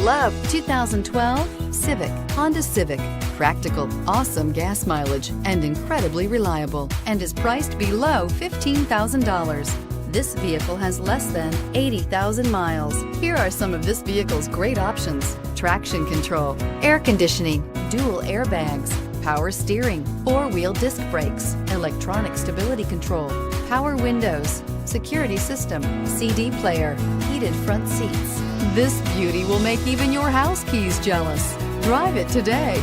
love 2012 Civic, Honda Civic. Practical, awesome gas mileage, and incredibly reliable, and is priced below $15,000. This vehicle has less than 80,000 miles. Here are some of this vehicle's great options: traction control, air conditioning, dual airbags, power steering, four-wheel disc brakes, electronic stability control, power windows, security system, CD player, heated front seats. This beauty will make even your house keys jealous. Drive it today.